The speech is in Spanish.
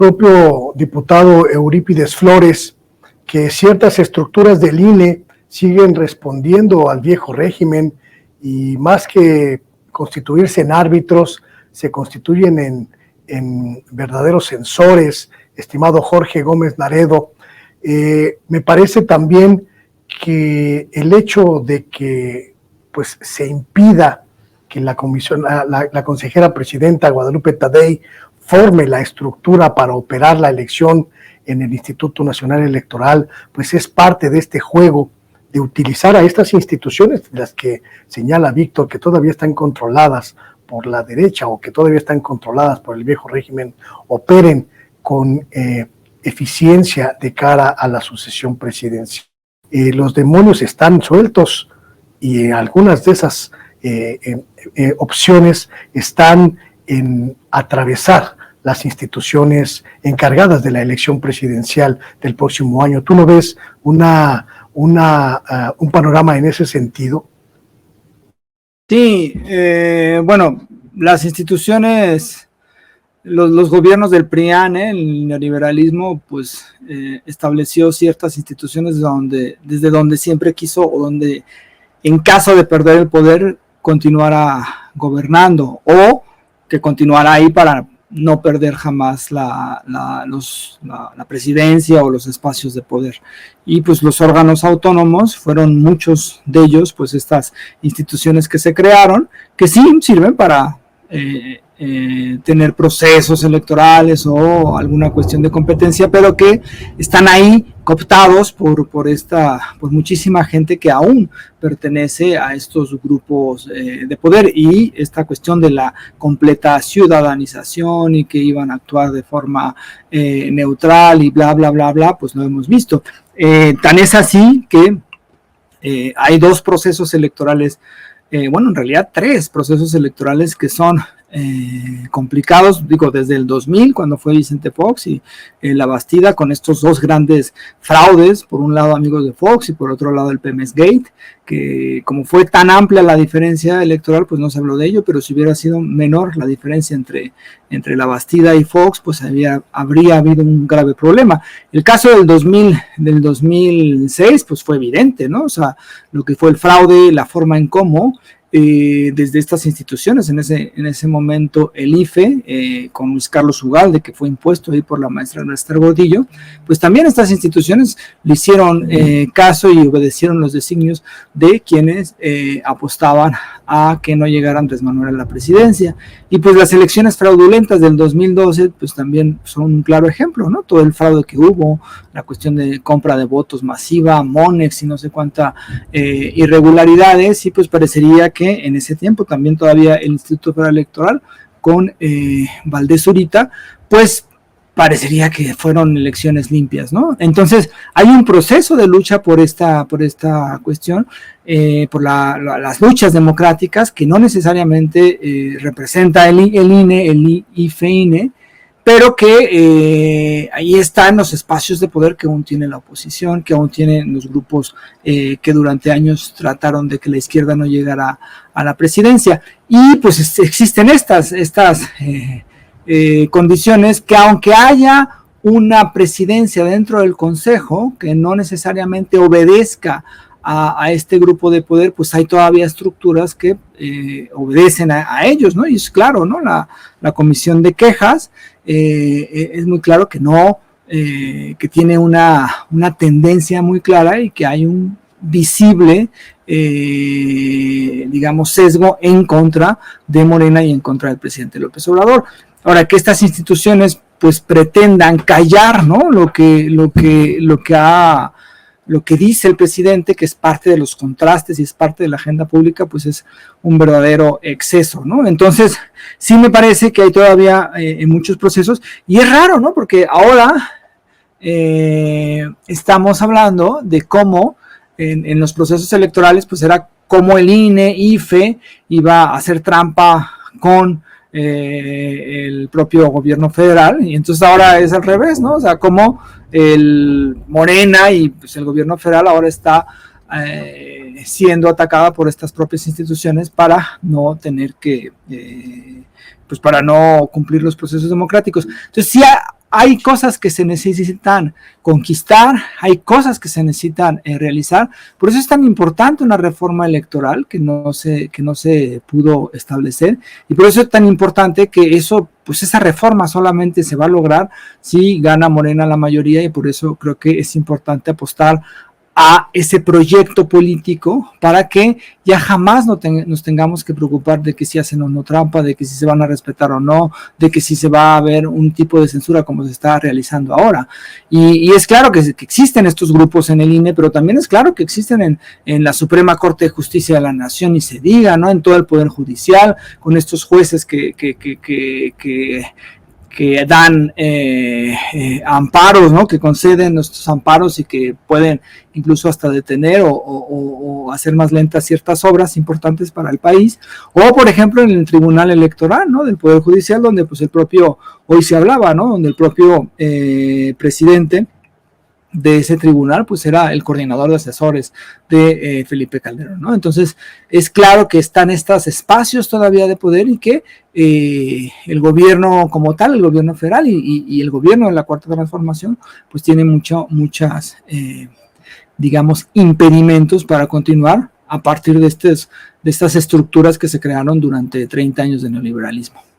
propio diputado Eurípides Flores que ciertas estructuras del INE siguen respondiendo al viejo régimen y más que constituirse en árbitros, se constituyen en verdaderos censores, estimado Jorge Gómez Naredo. Me parece también que el hecho de que pues, se impida que la consejera presidenta Guadalupe Tadei forme la estructura para operar la elección en el Instituto Nacional Electoral, pues es parte de este juego de utilizar a estas instituciones, las que señala Víctor, que todavía están controladas por la derecha o que todavía están controladas por el viejo régimen, operen con eficiencia de cara a la sucesión presidencial. Los demonios están sueltos y algunas de esas opciones están en atravesar las instituciones encargadas de la elección presidencial del próximo año. ¿Tú no ves un panorama en ese sentido? Sí, bueno, las instituciones, los gobiernos del PRIAN, el neoliberalismo, pues estableció ciertas instituciones desde donde siempre quiso o donde en caso de perder el poder continuara gobernando o que continuara ahí para no perder jamás la presidencia o los espacios de poder. Y pues los órganos autónomos fueron muchos de ellos, pues estas instituciones que se crearon, que sí sirven para tener procesos electorales o alguna cuestión de competencia, pero que están ahí cooptados por muchísima gente que aún pertenece a estos grupos de poder, y esta cuestión de la completa ciudadanización y que iban a actuar de forma neutral y bla, bla, bla, bla, pues lo hemos visto. Tan es así que hay dos procesos electorales, bueno, en realidad tres procesos electorales que son complicados, digo, desde el 2000, cuando fue Vicente Fox y La Bastida, con estos dos grandes fraudes, por un lado amigos de Fox y por otro lado el Pemex Gate, que como fue tan amplia la diferencia electoral, pues no se habló de ello, pero si hubiera sido menor la diferencia entre La Bastida y Fox, pues habría habido un grave problema. El caso del 2006, pues fue evidente, ¿no? O sea, lo que fue el fraude, la forma en cómo, desde estas instituciones, en ese momento el IFE, con Luis Carlos Ugalde, que fue impuesto ahí por la maestra Esther Gordillo, pues también estas instituciones le hicieron caso y obedecieron los designios de quienes apostaban a que no llegara Andrés Manuel a la presidencia. Y pues las elecciones fraudulentas del 2012, pues también son un claro ejemplo, ¿no? Todo el fraude que hubo, la cuestión de compra de votos masiva, Monex y no sé cuánta irregularidades, y pues parecería que en ese tiempo también todavía el Instituto Federal Electoral con Valdés Zurita, pues parecería que fueron elecciones limpias, ¿no? Entonces hay un proceso de lucha por esta cuestión, por las luchas democráticas, que no necesariamente representa el INE, el IFE-INE, pero que ahí están los espacios de poder que aún tiene la oposición, que aún tienen los grupos que durante años trataron de que la izquierda no llegara a la presidencia. Y pues existen estas condiciones que, aunque haya una presidencia dentro del Consejo que no necesariamente obedezca a este grupo de poder, pues hay todavía estructuras que obedecen a ellos, ¿no? Y es claro, ¿no? La comisión de quejas es muy claro que no, que tiene una tendencia muy clara y que hay un visible, digamos, sesgo en contra de Morena y en contra del presidente López Obrador. Ahora, que estas instituciones pues pretendan callar, ¿no? Lo que dice el presidente, que es parte de los contrastes y es parte de la agenda pública, pues es un verdadero exceso, ¿no? Entonces, sí me parece que hay todavía muchos procesos, y es raro, ¿no? Porque ahora estamos hablando de cómo en los procesos electorales, pues era como el INE, IFE, iba a hacer trampa con el propio gobierno federal, y entonces ahora es al revés, ¿no? O sea, como el Morena y pues el gobierno federal ahora está siendo atacada por estas propias instituciones para no tener que, pues para no cumplir los procesos democráticos. Entonces sí hay cosas que se necesitan conquistar, hay cosas que se necesitan realizar. Por eso es tan importante una reforma electoral que no se pudo establecer, y por eso es tan importante que esa reforma solamente se va a lograr si gana Morena la mayoría, y por eso creo que es importante apostar a ese proyecto político para que ya jamás nos tengamos que preocupar de que si hacen o no trampa, de que si se van a respetar o no, de que si se va a haber un tipo de censura como se está realizando ahora. Y es claro que existen estos grupos en el INE, pero también es claro que existen en la Suprema Corte de Justicia de la Nación, y se diga, ¿no? En todo el Poder Judicial, con estos jueces que dan amparos, ¿no? Que conceden estos amparos y que pueden incluso hasta detener o hacer más lentas ciertas obras importantes para el país, o por ejemplo en el Tribunal Electoral, ¿no? Del Poder Judicial, donde pues hoy se hablaba, ¿no? Donde el propio presidente de ese tribunal, pues era el coordinador de asesores de Felipe Calderón, ¿no? Entonces, es claro que están estos espacios todavía de poder, y que el gobierno como tal, el gobierno federal y el gobierno de la Cuarta Transformación, pues tiene muchas, digamos, impedimentos para continuar a partir de estas estructuras que se crearon durante 30 años de neoliberalismo.